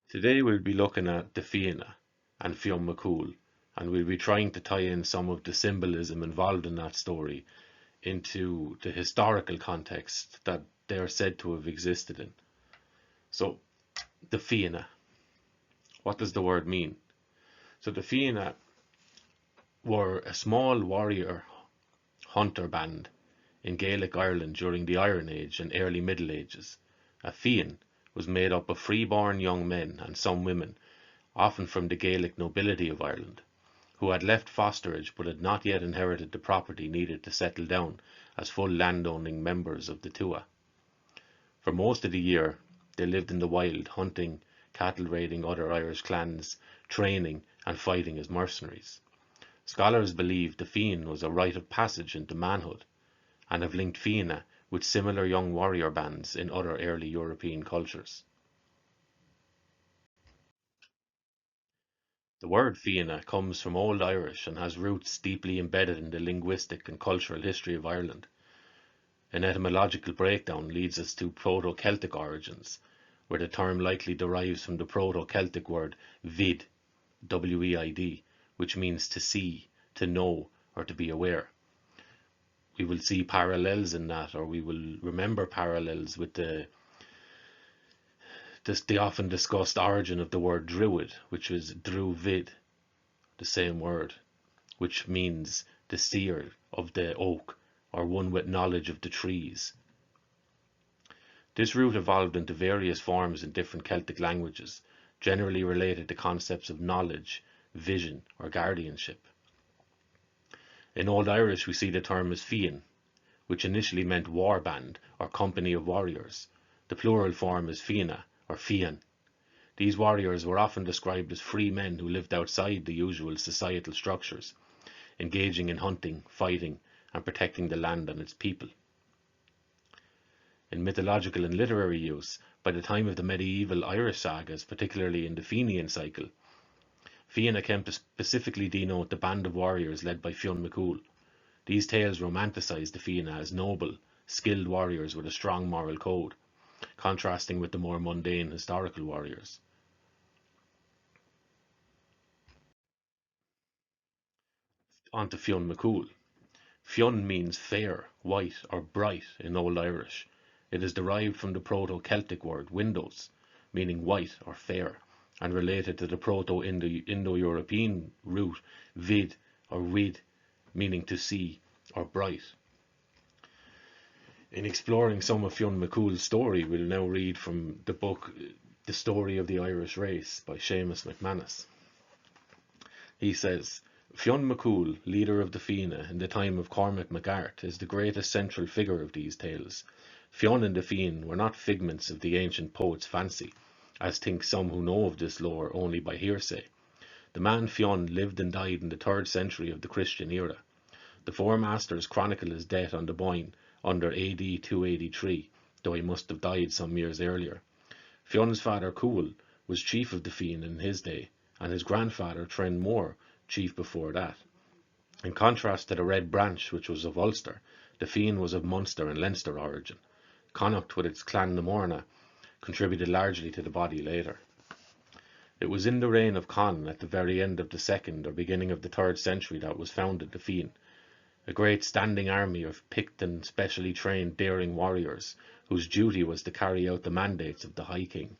Today we'll be looking at the Fianna and Fionn and we'll be trying to tie in some of the symbolism involved in that story into the historical context that they are said to have existed in. So, the Fianna. What does the word mean? So the Fianna were a small warrior hunter band in Gaelic Ireland during the Iron Age and early Middle Ages. A Fionn was made up of free-born young men and some women, often from the Gaelic nobility of Ireland, who had left fosterage but had not yet inherited the property needed to settle down as full landowning members of the Tuatha. For most of the year, they lived in the wild, hunting, cattle raiding other Irish clans, training and fighting as mercenaries. Scholars believe the Fionn was a rite of passage into manhood, and have linked Fianna with similar young warrior bands in other early European cultures. The word Fianna comes from Old Irish and has roots deeply embedded in the linguistic and cultural history of Ireland. An etymological breakdown leads us to Proto-Celtic origins, where the term likely derives from the Proto-Celtic word vid, W-E-I-D, which means to see, to know, or to be aware. We will see parallels in that, or we will remember parallels with the often discussed origin of the word druid, which was druvid, the same word, which means the seer of the oak, or one with knowledge of the trees. This root evolved into various forms in different Celtic languages, generally related to concepts of knowledge, vision, or guardianship. In Old Irish we see the term as Fionn, which initially meant war band or company of warriors. The plural form is Fianna or Fionn. These warriors were often described as free men who lived outside the usual societal structures, engaging in hunting, fighting, and protecting the land and its people. In mythological and literary use, by the time of the medieval Irish sagas, particularly in the Fenian cycle, Fianna came to specifically denote the band of warriors led by Fionn. These tales romanticized the Fianna as noble, skilled warriors with a strong moral code, contrasting with the more mundane historical warriors. On to Fionn. Fionn means fair, white, or bright in Old Irish. It is derived from the Proto-Celtic word windows, meaning white or fair, and related to the Proto-Indo-European root vid or wid, meaning to see or bright. In exploring some of Fionn McCool's story, we'll now read from the book The Story of the Irish Race by Seamus McManus. He says, Fionn McCool, leader of the Fianna in the time of Cormac MacArt, is the greatest central figure of these tales. Fionn and the Fionn were not figments of the ancient poet's fancy, as think some who know of this lore only by hearsay. The man Fionn lived and died in the 3rd century of the Christian era. The Four Masters chronicle his death on the Boyne under AD 283, though he must have died some years earlier. Fionn's father Cumhaill was chief of the Fionn in his day, and his grandfather Trenmore chief before that. In contrast to the Red Branch, which was of Ulster, the Fionn was of Munster and Leinster origin. Connacht, with its Clan na Morna, contributed largely to the body later. It was in the reign of Con, at the very end of the 2nd or beginning of the 3rd century, that was founded the Fionn, a great standing army of picked and specially trained daring warriors, whose duty was to carry out the mandates of the High King,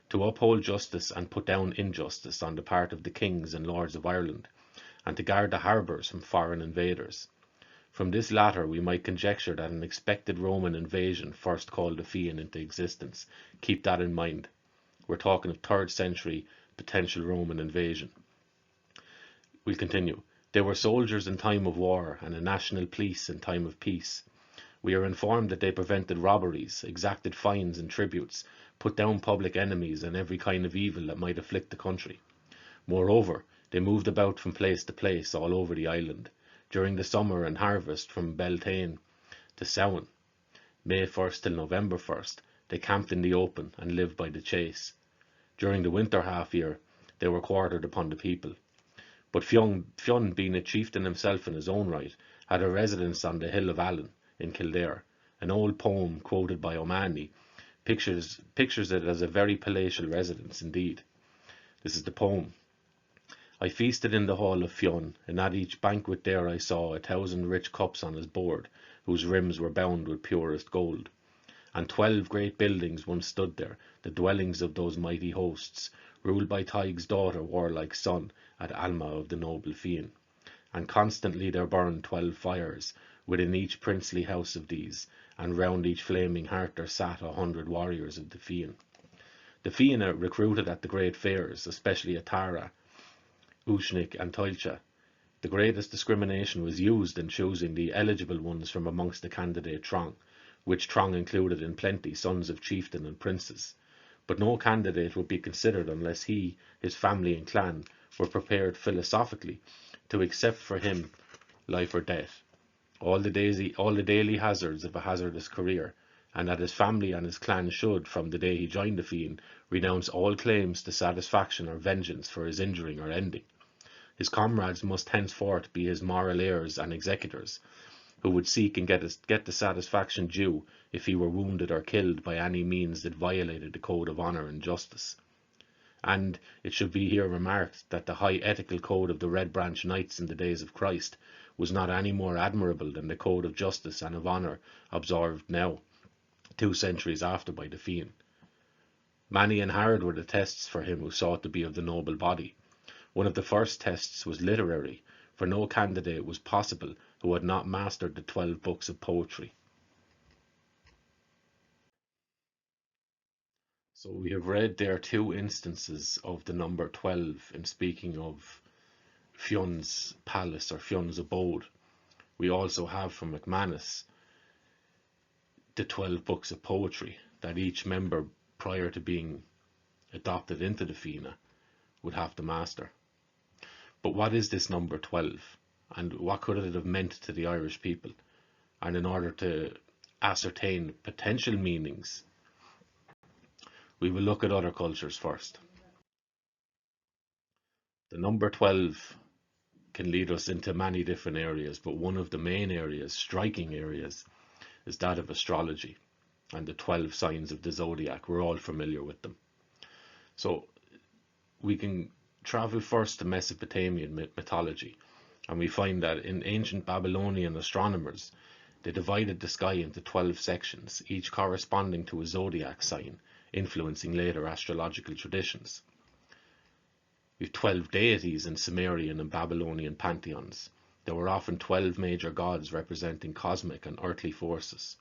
to uphold justice and put down injustice on the part of the kings and lords of Ireland, and to guard the harbours from foreign invaders. From this latter we might conjecture that an expected Roman invasion first called the Fionn into existence. Keep that in mind. We're talking of 3rd century potential Roman invasion. We'll continue. They were soldiers in time of war and a national police in time of peace. We are informed that they prevented robberies, exacted fines and tributes, put down public enemies and every kind of evil that might afflict the country. Moreover, they moved about from place to place all over the island, during the summer and harvest from Beltane to Samhain, May 1st till November 1st, they camped in the open and lived by the chase. During the winter half year, they were quartered upon the people. But Fionn, being a chieftain himself in his own right, had a residence on the Hill of Allen in Kildare. An old poem quoted by O'Mahony pictures it as a very palatial residence indeed. This is the poem. I feasted in the hall of Fionn, and at each banquet there I saw 1,000 rich cups on his board, whose rims were bound with purest gold. And 12 great buildings once stood there, the dwellings of those mighty hosts, ruled by Taig's daughter, warlike son, at Alma of the noble Fionn. And constantly there burned 12 fires within each princely house of these, and round each flaming hearth there sat 100 warriors of the Fionn. The Fianna recruited at the great fairs, especially at Tara, Ushnik and Toilcha. The greatest discrimination was used in choosing the eligible ones from amongst the candidate throng, which throng included in plenty sons of chieftain and princes. But no candidate would be considered unless he, his family and clan, were prepared philosophically to accept for him life or death, all the daily hazards of a hazardous career, and that his family and his clan should, from the day he joined the Fionn, renounce all claims to satisfaction or vengeance for his injuring or ending. His comrades must henceforth be his moral heirs and executors, who would seek and get the satisfaction due if he were wounded or killed by any means that violated the code of honour and justice. And it should be here remarked that the high ethical code of the Red Branch Knights in the days of Christ was not any more admirable than the code of justice and of honour observed now, 2 centuries after, by the Fionn. Many and hard were the tests for him who sought to be of the noble body. One of the first tests was literary, for no candidate was possible who had not mastered the 12 books of poetry. So we have read there 2 instances of the number 12 in speaking of Fionn's palace or Fionn's abode. We also have from McManus the 12 books of poetry that each member, prior to being adopted into the Fianna, would have to master. But what is this number 12, and what could it have meant to the Irish people? And in order to ascertain potential meanings, we will look at other cultures first. The number 12 can lead us into many different areas, but one of the main areas, striking areas, is that of astrology and the 12 signs of the Zodiac. We're all familiar with them. So we can travel first to Mesopotamian mythology, and we find that in ancient Babylonian astronomers, they divided the sky into 12 sections, each corresponding to a zodiac sign, influencing later astrological traditions. We have 12 deities in Sumerian and Babylonian pantheons. There were often 12 major gods representing cosmic and earthly forces.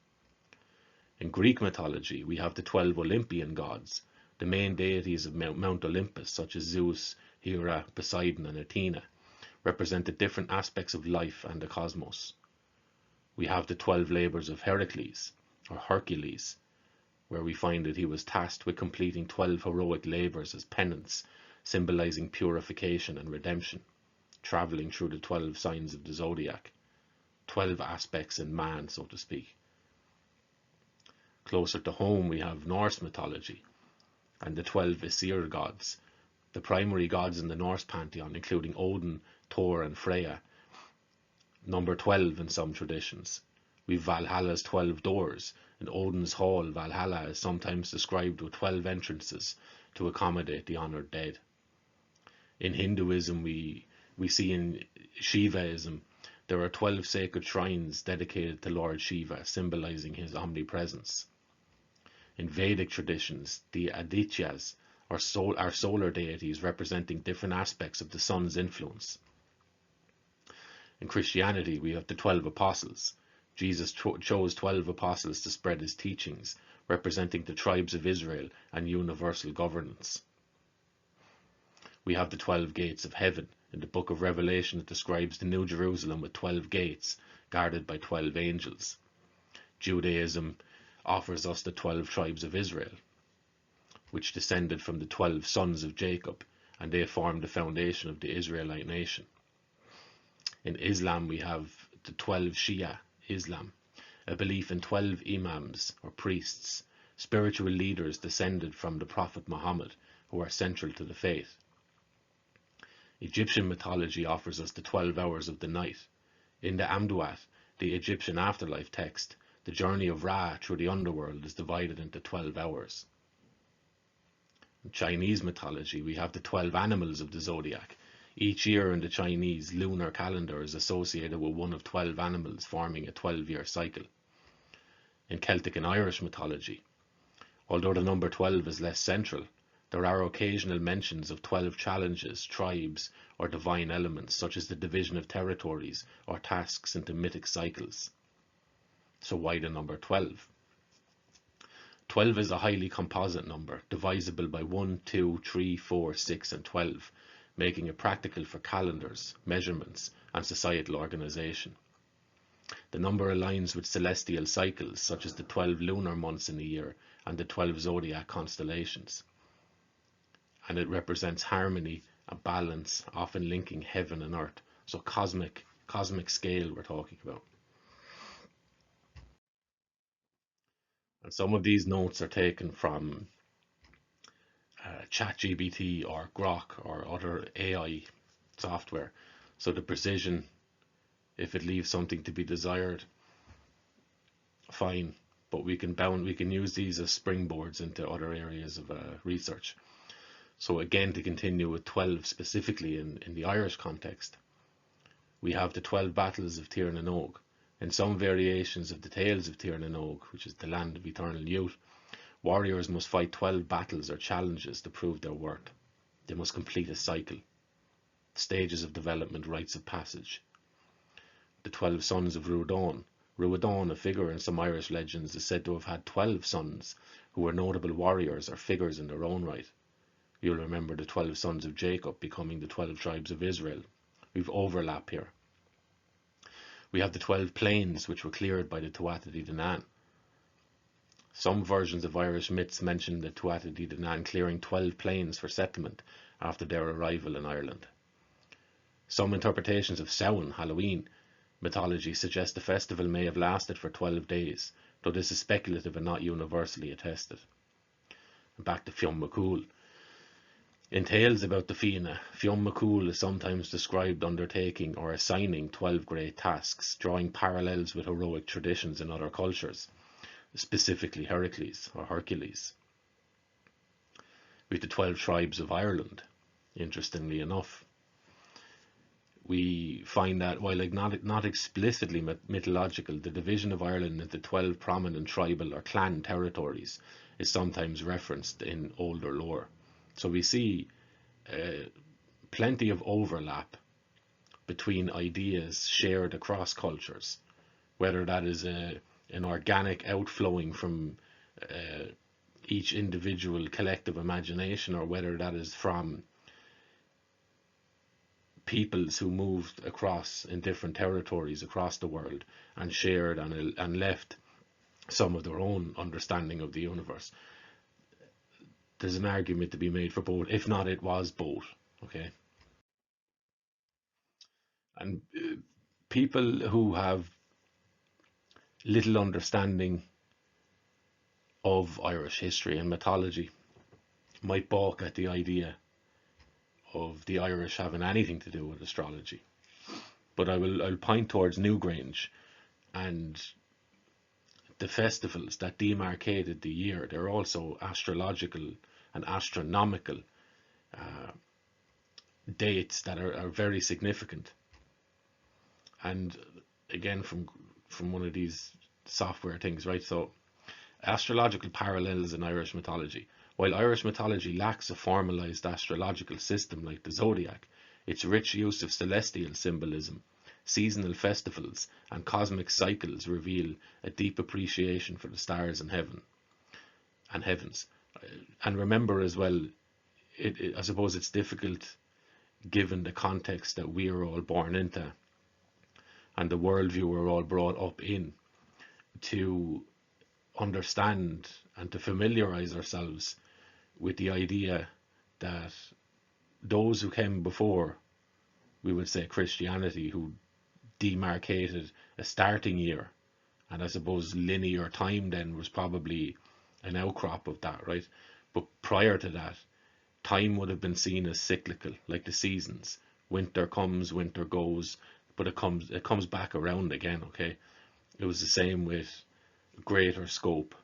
In Greek mythology, we have the 12 Olympian gods, the main deities of Mount Olympus, such as Zeus, Hera, Poseidon, and Athena, represented different aspects of life and the cosmos. We have the 12 labours of Heracles, or Hercules, where we find that he was tasked with completing 12 heroic labours as penance, symbolising purification and redemption, travelling through the 12 signs of the Zodiac, 12 aspects in man, so to speak. Closer to home, we have Norse mythology and the 12 Aesir gods, the primary gods in the Norse pantheon, including Odin, Thor, and Freya, number 12 in some traditions. We've Valhalla's 12 doors. In Odin's hall, Valhalla is sometimes described with 12 entrances to accommodate the honoured dead. In Hinduism, we see in Shivaism, there are 12 sacred shrines dedicated to Lord Shiva, symbolising his omnipresence. In Vedic traditions, the Adityas are solar deities representing different aspects of the sun's influence. In Christianity, we have the 12 apostles. Jesus chose 12 apostles to spread his teachings, representing the tribes of Israel and universal governance. We have the 12 gates of heaven. In the book of Revelation, it describes the New Jerusalem with 12 gates, guarded by 12 angels. Judaism offers us the 12 tribes of Israel, which descended from the 12 sons of Jacob, and they formed the foundation of the Israelite nation. In Islam, we have the 12 Shia Islam, a belief in 12 imams or priests, spiritual leaders descended from the Prophet Muhammad, who are central to the faith. Egyptian mythology offers us the 12 hours of the night. In the Amduat, the Egyptian afterlife text, The journey of Ra through the underworld is divided into 12 hours. In Chinese mythology, we have the 12 animals of the zodiac. Each year in the Chinese lunar calendar is associated with one of 12 animals, forming a 12-year cycle. In Celtic and Irish mythology, although the number 12 is less central, there are occasional mentions of 12 challenges, tribes, or divine elements, such as the division of territories or tasks into mythic cycles. So why the number 12? 12 is a highly composite number, divisible by 1, 2, 3, 4, 6, and 12, making it practical for calendars, measurements, and societal organization. The number aligns with celestial cycles, such as the 12 lunar months in a year and the 12 zodiac constellations. And it represents harmony and balance, often linking heaven and earth. So cosmic scale we're talking about. And some of these notes are taken from ChatGPT or Grok or other AI software. So the precision, if it leaves something to be desired, fine. But we can use these as springboards into other areas of research. So again, to continue with 12 specifically in the Irish context, we have the 12 battles of Tir na Og. In some variations of the Tales of Tir na Og, which is the land of eternal youth, warriors must fight 12 battles or challenges to prove their worth. They must complete a cycle. Stages of development, rites of passage. The 12 sons of Ruadán. Ruadán, a figure in some Irish legends, is said to have had 12 sons who were notable warriors or figures in their own right. You'll remember the 12 sons of Jacob becoming the 12 tribes of Israel. We've overlap here. We have the 12 plains which were cleared by the Tuatha Dé Danann. Some versions of Irish myths mention the Tuatha Dé Danann clearing 12 plains for settlement after their arrival in Ireland. Some interpretations of Samhain, Halloween, mythology suggest the festival may have lasted for 12 days, though this is speculative and not universally attested. And back to Fionn McCool. In tales about the Fianna, Fionn McCool is sometimes described undertaking or assigning 12 great tasks, drawing parallels with heroic traditions in other cultures, specifically Heracles or Hercules. With the 12 tribes of Ireland, interestingly enough, we find that while not explicitly mythological, the division of Ireland into 12 prominent tribal or clan territories is sometimes referenced in older lore. So we see plenty of overlap between ideas shared across cultures, whether that is an organic outflowing from each individual collective imagination, or whether that is from peoples who moved across in different territories across the world and shared and left some of their own understanding of the universe. There's an argument to be made for both, if not it was both, okay? And people who have little understanding of Irish history and mythology might balk at the idea of the Irish having anything to do with astrology. But I'll point towards Newgrange and the festivals that demarcated the year. They're also astrological and astronomical dates that are very significant. And again, from one of these software things, right? So astrological parallels in Irish mythology. While Irish mythology lacks a formalized astrological system like the Zodiac, its rich use of celestial symbolism, seasonal festivals, and cosmic cycles reveal a deep appreciation for the stars and heavens. And remember as well, I suppose it's difficult given the context that we are all born into and the worldview we're all brought up in, to understand and to familiarize ourselves with the idea that those who came before, we would say Christianity, who demarcated a starting year, and I suppose linear time then was probably an outcrop of that, right? But prior to that, time would have been seen as cyclical, like the seasons. Winter comes, winter goes, but it comes back around again, okay? It was the same with greater scope,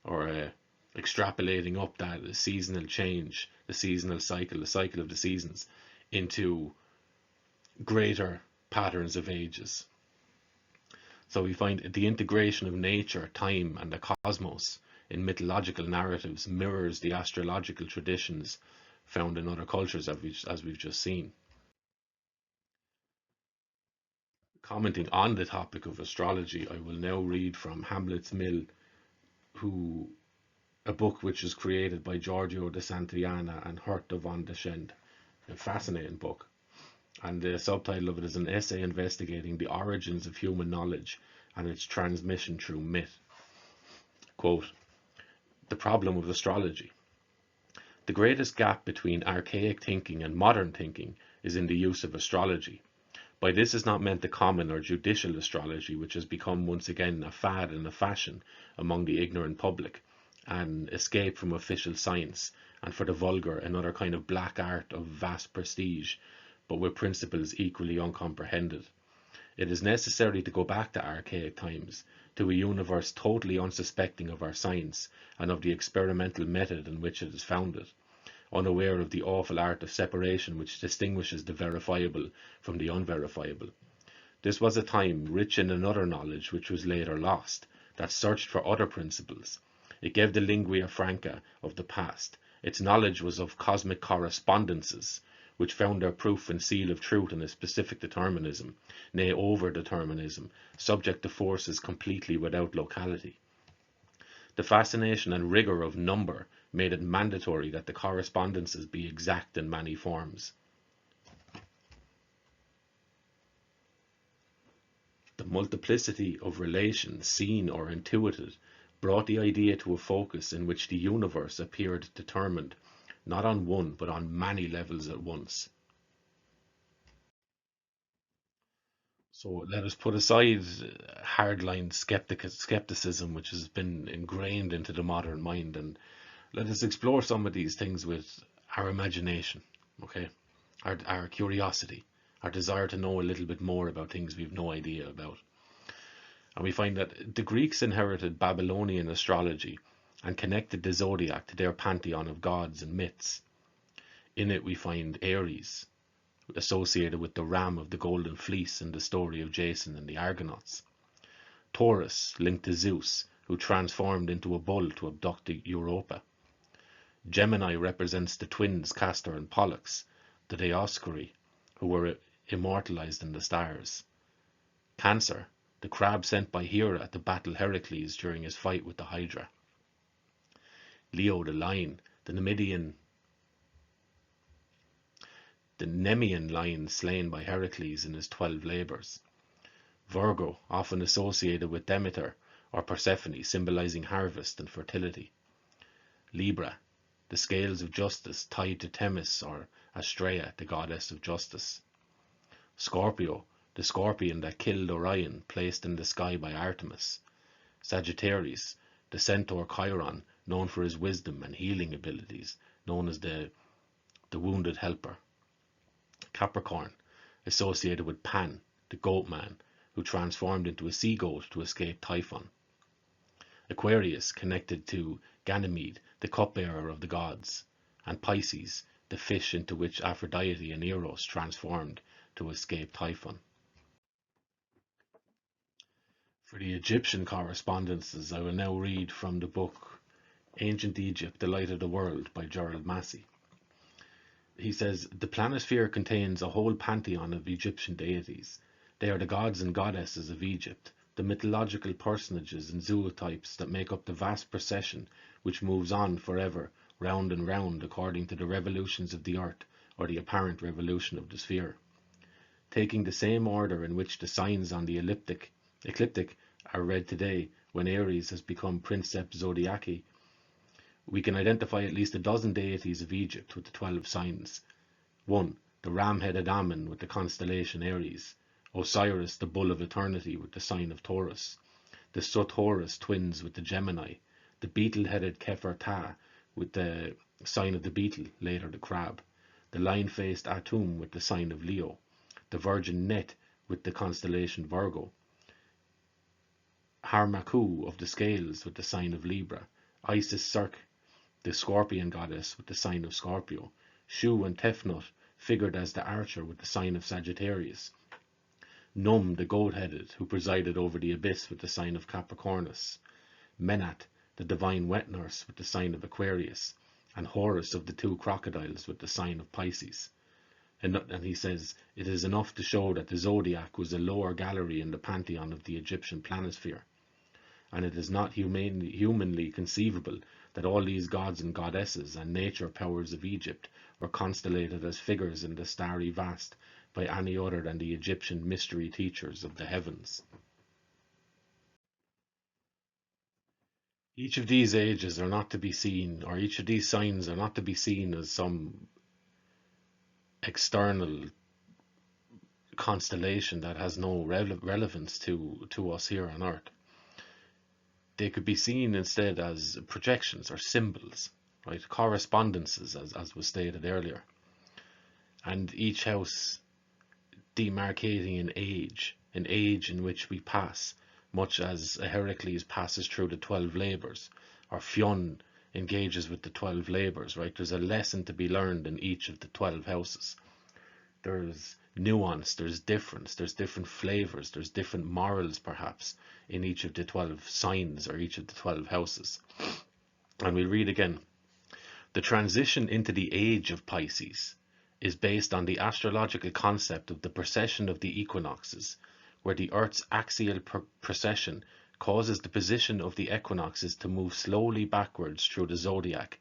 or extrapolating up that seasonal change, the seasonal cycle, the cycle of the seasons, into greater patterns of ages. So we find the integration of nature, time, and the cosmos in mythological narratives mirrors the astrological traditions found in other cultures, as we've just seen. Commenting on the topic of astrology, I will now read from Hamlet's Mill, a book which was created by Giorgio de Santillana and Herta von Deschend. A fascinating book. And the subtitle of it is an essay investigating the origins of human knowledge and its transmission through myth. Quote, "The problem of astrology. The greatest gap between archaic thinking and modern thinking is in the use of astrology. By this is not meant the common or judicial astrology, which has become once again a fad and a fashion among the ignorant public, an escape from official science, and for the vulgar another kind of black art of vast prestige, but with principles equally uncomprehended. It is necessary to go back to archaic times, to a universe totally unsuspecting of our science and of the experimental method on which it is founded, unaware of the awful art of separation which distinguishes the verifiable from the unverifiable. This was a time rich in another knowledge which was later lost, that searched for other principles. It gave the lingua franca of the past. Its knowledge was of cosmic correspondences, which found their proof and seal of truth in a specific determinism, nay over-determinism, subject to forces completely without locality. The fascination and rigour of number made it mandatory that the correspondences be exact in many forms. The multiplicity of relations seen or intuited brought the idea to a focus in which the universe appeared determined, not on one, but on many levels at once. So let us put aside hardline skepticism, which has been ingrained into the modern mind, and let us explore some of these things with our imagination, okay? Our curiosity, our desire to know a little bit more about things we've no idea about. And we find that the Greeks inherited Babylonian astrology and connected the Zodiac to their pantheon of gods and myths. In it we find Aries, associated with the ram of the golden fleece in the story of Jason and the Argonauts. Taurus, linked to Zeus, who transformed into a bull to abduct Europa. Gemini represents the twins Castor and Pollux, the Dioscuri, who were immortalized in the stars. Cancer, the crab sent by Hera to battle Heracles during his fight with the Hydra. Leo, the lion, the Nemean lion slain by Heracles in his 12 labours. Virgo, often associated with Demeter or Persephone, symbolizing harvest and fertility. Libra, the scales of justice tied to Themis or Astrea, the goddess of justice. Scorpio, the scorpion that killed Orion, placed in the sky by Artemis. Sagittarius, the centaur Chiron, known for his wisdom and healing abilities, known as the wounded helper. Capricorn, associated with Pan, the goat man, who transformed into a sea goat to escape Typhon. Aquarius, connected to Ganymede, the cupbearer of the gods, and Pisces, the fish into which Aphrodite and Eros transformed to escape Typhon. For the Egyptian correspondences, I will now read from the book Ancient Egypt, the Light of the World by Gerald Massey. He says, the planisphere contains a whole pantheon of Egyptian deities. They are the gods and goddesses of Egypt, the mythological personages and zootypes that make up the vast procession which moves on forever, round and round, according to the revolutions of the earth or the apparent revolution of the sphere. Taking the same order in which the signs on the ecliptic are read today, when Aries has become Princeps Zodiaci, we can identify at least a dozen deities of Egypt with the 12 signs. 1. The ram-headed Ammon with the constellation Aries. Osiris, the bull of eternity, with the sign of Taurus. The Sut-Horus twins with the Gemini. The beetle-headed Kheper-Ta with the sign of the beetle, later the crab. The lion-faced Atum with the sign of Leo. The virgin Net with the constellation Virgo. Harmaku of the scales with the sign of Libra, Isis Circe, the scorpion goddess, with the sign of Scorpio, Shu and Tefnut figured as the archer with the sign of Sagittarius, Num the goat-headed, who presided over the abyss with the sign of Capricornus, Menat the divine wet nurse with the sign of Aquarius, and Horus of the two crocodiles with the sign of Pisces. And he says, it is enough to show that the Zodiac was a lower gallery in the pantheon of the Egyptian planisphere, and it is not humanly conceivable that all these gods and goddesses and nature powers of Egypt were constellated as figures in the starry vast by any other than the Egyptian mystery teachers of the heavens. Each of these ages are not to be seen, or each of these signs are not to be seen as some external constellation that has no relevance to us here on Earth. They could be seen instead as projections or symbols, right? Correspondences, as was stated earlier. And each house demarcating an age in which we pass, much as a Heracles passes through the 12 labours, or Fionn engages with the 12 labours, right? There's a lesson to be learned in each of the 12 houses. There's nuance, there's difference, there's different flavours, there's different morals perhaps in each of the 12 signs or each of the 12 houses. And we'll read again. The transition into the age of Pisces is based on the astrological concept of the precession of the equinoxes, where the Earth's axial precession causes the position of the equinoxes to move slowly backwards through the zodiac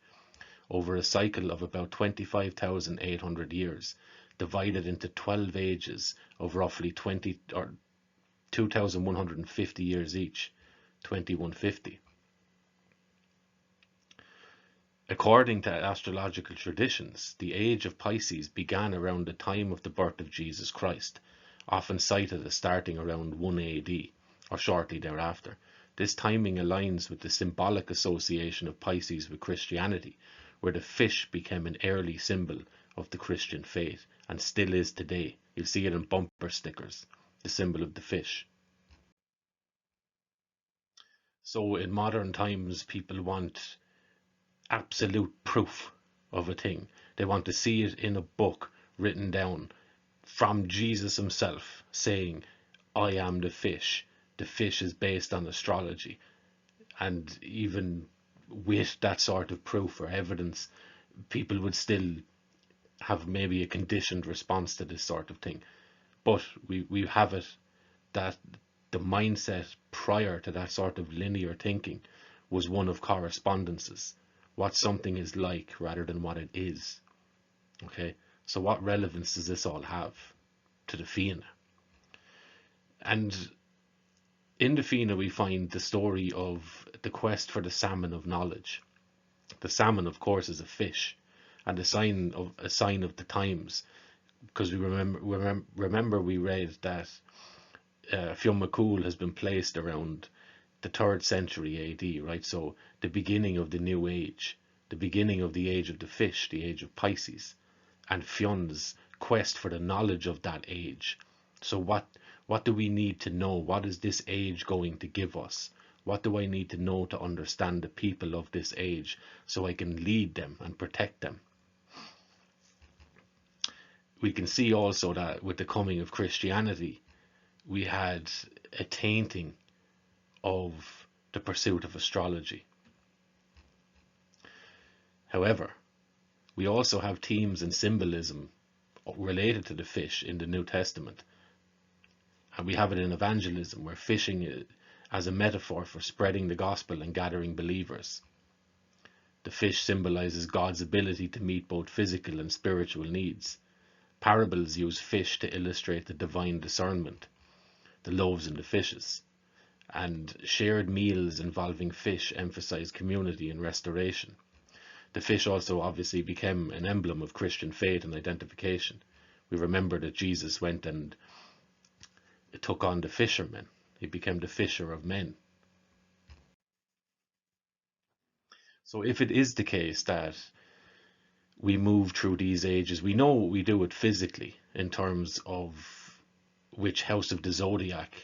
over a cycle of about 25,800 years, divided into 12 ages of roughly 2,150 years each, 2150. According to astrological traditions, the age of Pisces began around the time of the birth of Jesus Christ, often cited as starting around 1 AD, or shortly thereafter. This timing aligns with the symbolic association of Pisces with Christianity, where the fish became an early symbol of the Christian faith, and still is today. You'll see it in bumper stickers, the symbol of the fish. So in modern times, people want absolute proof of a thing. They want to see it in a book written down from Jesus himself saying, I am the fish. The fish is based on astrology. And even with that sort of proof or evidence, people would still have maybe a conditioned response to this sort of thing. But we have it that the mindset prior to that sort of linear thinking was one of correspondences. What something is like rather than what it is. Okay, so what relevance does this all have to the Fianna? And in the Fianna we find the story of the quest for the salmon of knowledge. The salmon, of course, is a fish, and a sign of the times, because we remember we read that Fionn McCool has been placed around the 3rd century AD, right? So the beginning of the new age, the beginning of the age of the fish, the age of Pisces, and Fionn's quest for the knowledge of that age. So what do we need to know? What is this age going to give us? What do I need to know to understand the people of this age so I can lead them and protect them? We can see also that with the coming of Christianity, we had a tainting of the pursuit of astrology. However, we also have themes and symbolism related to the fish in the New Testament. And we have it in evangelism, where fishing as a metaphor for spreading the gospel and gathering believers. The fish symbolizes God's ability to meet both physical and spiritual needs. Parables use fish to illustrate the divine discernment, the loaves and the fishes. And shared meals involving fish emphasize community and restoration. The fish also obviously became an emblem of Christian faith and identification. We remember that Jesus went and took on the fishermen. He became the fisher of men. So if it is the case that we move through these ages, we know we do it physically in terms of which house of the zodiac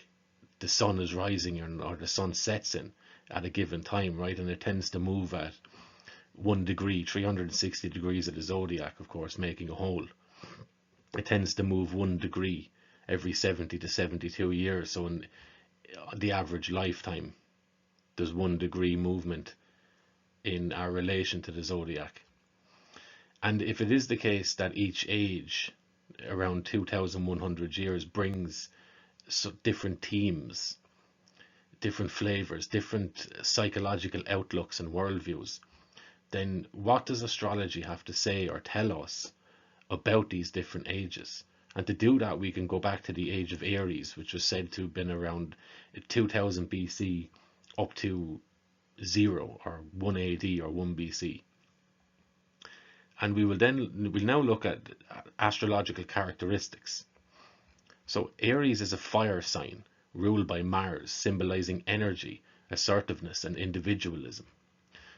the sun is rising or the sun sets in at a given time, right? And it tends to move at 1 degree, 360 degrees of the zodiac, of course, making a whole. It tends to move 1 degree every 70 to 72 years. So in the average lifetime, there's 1 degree movement in our relation to the zodiac. And if it is the case that each age, around 2100 years, brings different themes, different flavors, different psychological outlooks and worldviews, then what does astrology have to say or tell us about these different ages? And to do that, we can go back to the age of Aries, which was said to have been around 2000 BC up to 0 or 1 AD or 1 BC. And we'll now look at astrological characteristics. So Aries is a fire sign ruled by Mars, symbolizing energy, assertiveness, and individualism.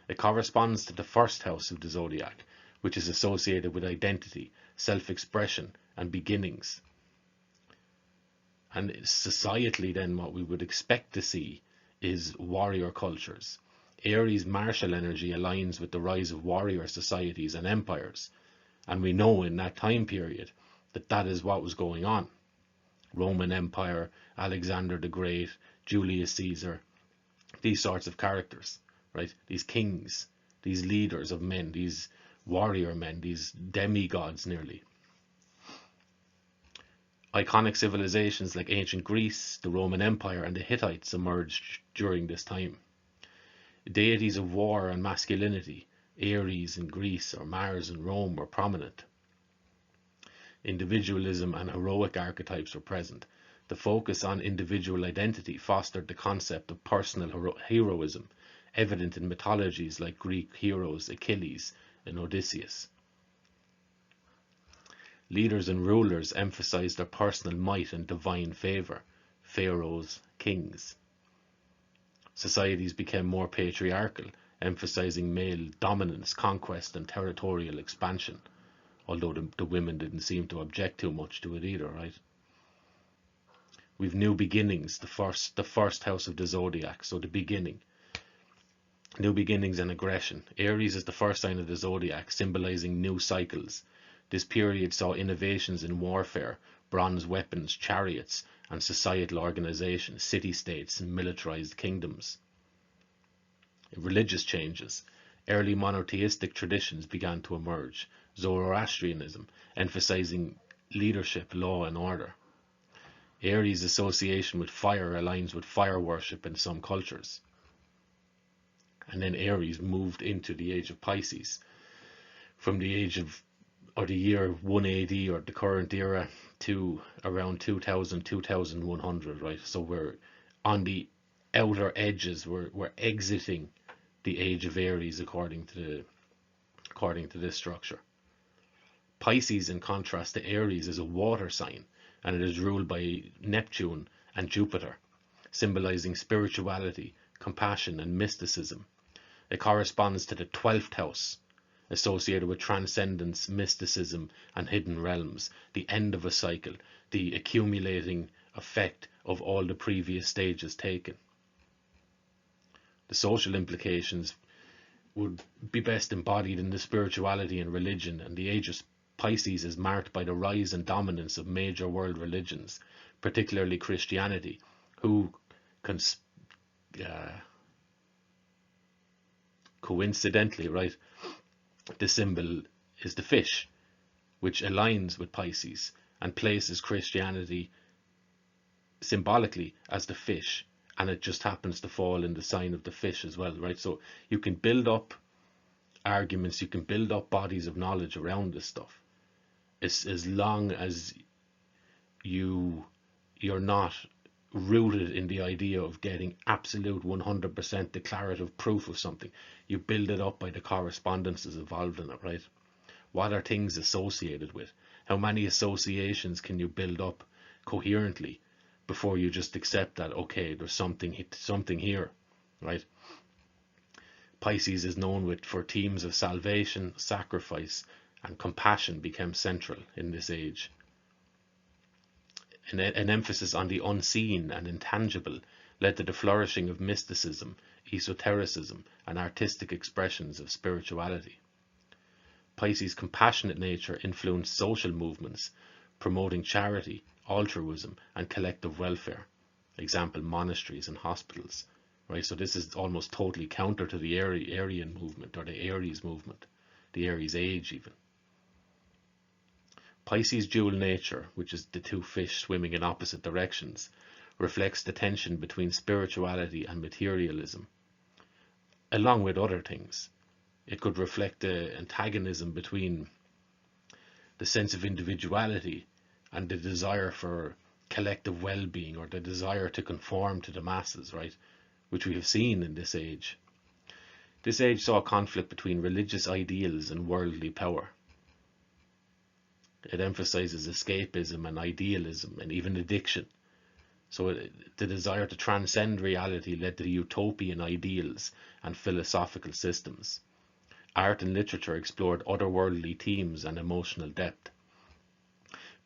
It corresponds to the first house of the zodiac, which is associated with identity, self-expression, and beginnings. And societally, then, what we would expect to see is warrior cultures. Aries' martial energy aligns with the rise of warrior societies and empires, and we know in that time period that that is what was going on. Roman Empire, Alexander the Great, Julius Caesar, these sorts of characters, right? These kings, these leaders of men, these warrior men, these demigods nearly. Iconic civilizations like ancient Greece, the Roman Empire, and the Hittites emerged during this time. Deities of war and masculinity, Aries in Greece or Mars in Rome, were prominent. Individualism and heroic archetypes were present. The focus on individual identity fostered the concept of personal heroism, evident in mythologies like Greek heroes Achilles and Odysseus. Leaders and rulers emphasized their personal might and divine favor, pharaohs, kings. Societies became more patriarchal, emphasizing male dominance, conquest, and territorial expansion, although the women didn't seem to object too much to it either, right? We've new beginnings, the first house of the zodiac, so the beginning. New beginnings and aggression. Aries is the first sign of the zodiac, symbolizing new cycles. This period saw innovations in warfare, bronze weapons, chariots, and societal organization, city-states, and militarized kingdoms. Religious changes. Early monotheistic traditions began to emerge. Zoroastrianism, emphasizing leadership, law, and order. Aries' association with fire aligns with fire worship in some cultures. And then Aries moved into the age of Pisces. From the age of, or the year 1 AD, or the current era, to around 2000, 2100, right? So we're on the outer edges, we're exiting the age of Aries according to this structure. Pisces, in contrast to Aries, is a water sign, and it is ruled by Neptune and Jupiter, symbolizing spirituality, compassion, and mysticism. It corresponds to the 12th house, associated with transcendence, mysticism, and hidden realms, the end of a cycle, the accumulating effect of all the previous stages taken. The social implications would be best embodied in the spirituality and religion, and the age of Pisces is marked by the rise and dominance of major world religions, particularly Christianity, who coincidentally, right, the symbol is the fish, which aligns with Pisces and places Christianity symbolically as the fish, and it just happens to fall in the sign of the fish as well, right? So you can build up arguments, you can build up bodies of knowledge around this stuff, as long as you're not rooted in the idea of getting absolute 100% declarative proof of something. You build it up by the correspondences involved in it, right? What are things associated with? How many associations can you build up coherently before you just accept that, okay, there's something here, right? Pisces is known for themes of salvation, sacrifice, and compassion became central in this age. An emphasis on the unseen and intangible led to the flourishing of mysticism, esotericism, and artistic expressions of spirituality. Pisces' compassionate nature influenced social movements, promoting charity, altruism, and collective welfare. Example, monasteries and hospitals. Right, so this is almost totally counter to the Aryan movement, or the Aries movement, the Aries age even. Pisces' dual nature, which is the two fish swimming in opposite directions, reflects the tension between spirituality and materialism, along with other things. It could reflect the antagonism between the sense of individuality and the desire for collective well-being, or the desire to conform to the masses, right? Which we have seen in this age. This age saw a conflict between religious ideals and worldly power. It emphasizes escapism and idealism and even addiction. So the desire to transcend reality led to the utopian ideals and philosophical systems. Art and literature explored otherworldly themes and emotional depth.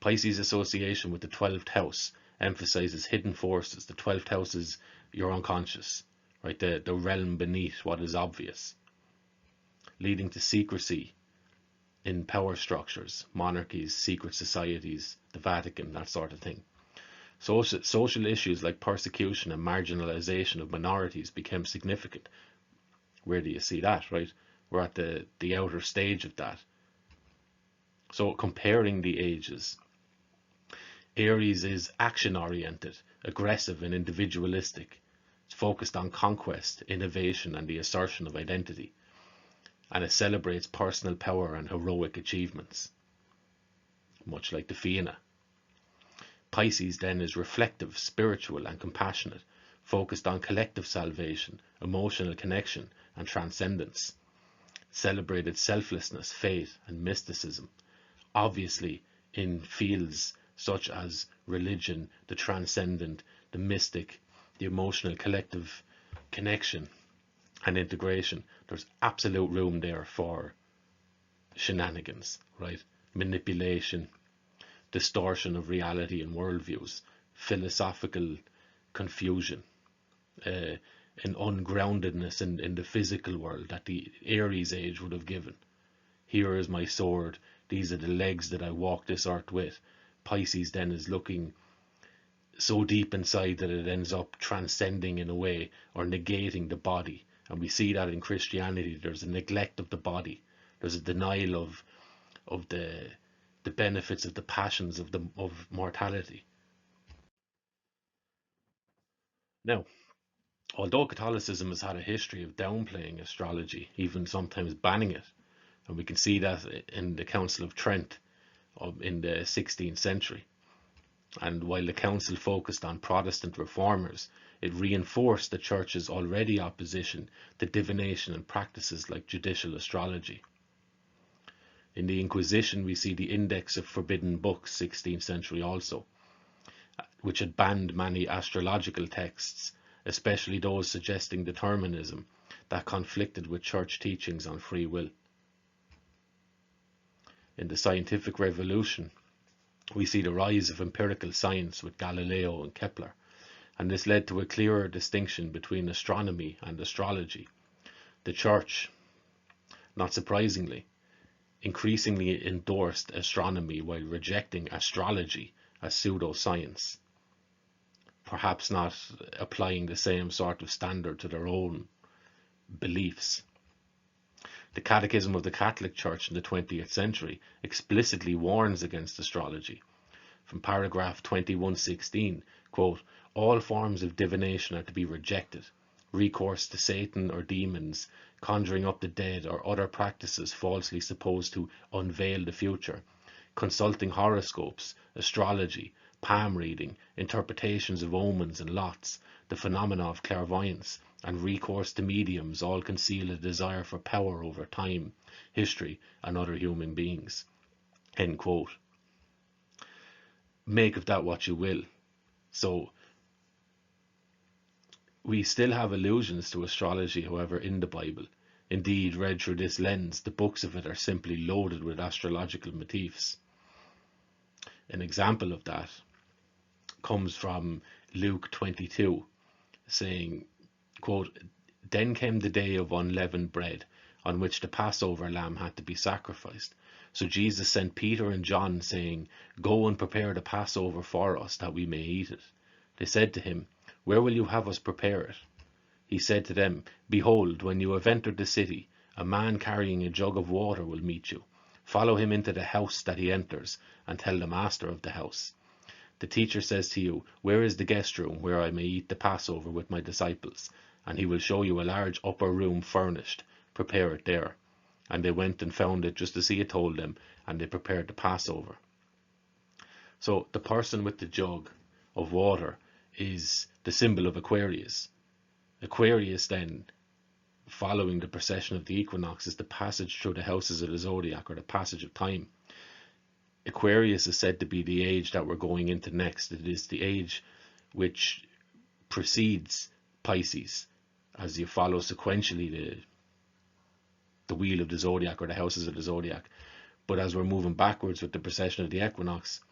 Pisces' association with the 12th house emphasizes hidden forces. The 12th house is your unconscious, right? The realm beneath what is obvious, leading to secrecy in power structures, monarchies, secret societies, the Vatican, that sort of thing. Social issues like persecution and marginalization of minorities became significant. Where do you see that, right? We're at the outer stage of that. So comparing the ages, Aries is action-oriented, aggressive and individualistic. It's focused on conquest, innovation and the assertion of identity. And it celebrates personal power and heroic achievements, much like the Fianna. Pisces then is reflective, spiritual and compassionate, focused on collective salvation, emotional connection and transcendence. Celebrated selflessness, faith and mysticism, obviously in fields such as religion, the transcendent, the mystic, the emotional collective connection and integration. There's absolute room there for shenanigans, right? Manipulation, distortion of reality and worldviews, philosophical confusion, an ungroundedness in the physical world that the Aries age would have given. Here is my sword, these are the legs that I walk this earth with. Pisces then is looking so deep inside that it ends up transcending in a way, or negating the body. And we see that in Christianity. There's a neglect of the body. There's a denial of the benefits of the passions of mortality. Now, although Catholicism has had a history of downplaying astrology, even sometimes banning it, and we can see that in the Council of Trent in the 16th century. And while the council focused on Protestant reformers, it reinforced the church's already opposition to divination and practices like judicial astrology. In the Inquisition, we see the Index of Forbidden Books, 16th century also, which had banned many astrological texts, especially those suggesting determinism that conflicted with church teachings on free will. In the scientific revolution, we see the rise of empirical science with Galileo and Kepler, and this led to a clearer distinction between astronomy and astrology. The church, not surprisingly, increasingly endorsed astronomy while rejecting astrology as pseudoscience, perhaps not applying the same sort of standard to their own beliefs. The Catechism of the Catholic Church in the 20th century explicitly warns against astrology. From paragraph 2116, quote, all forms of divination are to be rejected. Recourse to Satan or demons, conjuring up the dead, or other practices falsely supposed to unveil the future, consulting horoscopes, astrology, palm reading, interpretations of omens and lots, the phenomena of clairvoyance, and recourse to mediums all conceal a desire for power over time, history, and other human beings. End quote. Make of that what you will. So, we still have allusions to astrology, however, in the Bible. Indeed, read through this lens, the books of it are simply loaded with astrological motifs. An example of that comes from Luke 22, saying, quote, "Then came the day of unleavened bread, on which the Passover lamb had to be sacrificed. So Jesus sent Peter and John, saying, 'Go and prepare the Passover for us, that we may eat it.' They said to him, 'Where will you have us prepare it?' He said to them, 'Behold, when you have entered the city, a man carrying a jug of water will meet you. Follow him into the house that he enters, and tell the master of the house, the teacher says to you, where is the guest room where I may eat the Passover with my disciples? And he will show you a large upper room furnished. Prepare it there.' And they went and found it just as he had told them, and they prepared the Passover." So the person with the jug of water is the symbol of Aquarius. Aquarius then, following the precession of the equinox, is the passage through the houses of the zodiac, or the passage of time. Aquarius is said to be the age that we're going into next. It is the age which precedes Pisces, as you follow sequentially the wheel of the zodiac, or the houses of the zodiac. But as we're moving backwards with the precession of the equinox,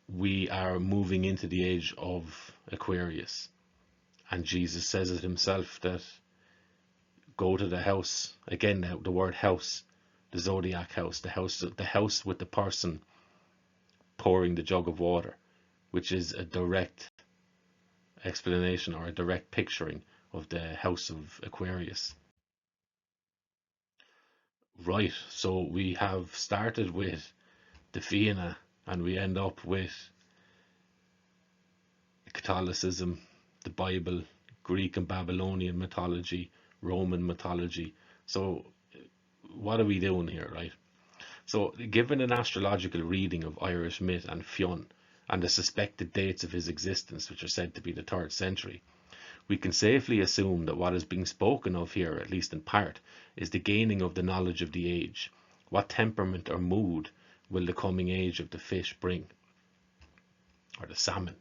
we are moving into the age of Aquarius. And Jesus says it himself, that go to the house, again the word house, the zodiac house, the house with the person pouring the jug of water, which is a direct explanation, or a direct picturing of the house of Aquarius. Right, so we have started with the Fianna, and we end up with Catholicism, the Bible, Greek and Babylonian mythology, Roman mythology. So what are we doing here, right? So given an astrological reading of Irish myth and Fionn, and the suspected dates of his existence, which are said to be the 3rd century, we can safely assume that what is being spoken of here, at least in part, is the gaining of the knowledge of the age. What temperament or mood will the coming age of the fish bring, or the salmon?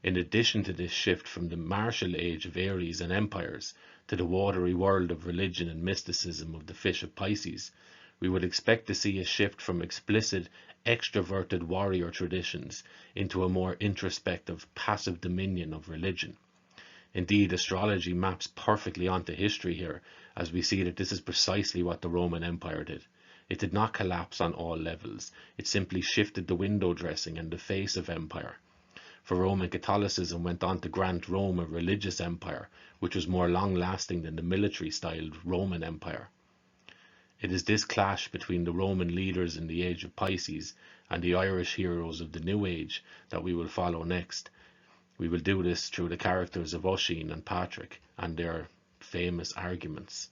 In addition to this shift from the martial age of Aries and empires to the watery world of religion and mysticism of the fish of Pisces, we would expect to see a shift from explicit, extroverted warrior traditions into a more introspective, passive dominion of religion. Indeed, astrology maps perfectly onto history here, as we see that this is precisely what the Roman Empire did. It did not collapse on all levels. It simply shifted the window dressing and the face of empire. For Roman Catholicism went on to grant Rome a religious empire, which was more long-lasting than the military-styled Roman Empire. It is this clash between the Roman leaders in the age of Pisces and the Irish heroes of the New Age that we will follow next. We will do this through the characters of Oisin and Patrick and their famous arguments.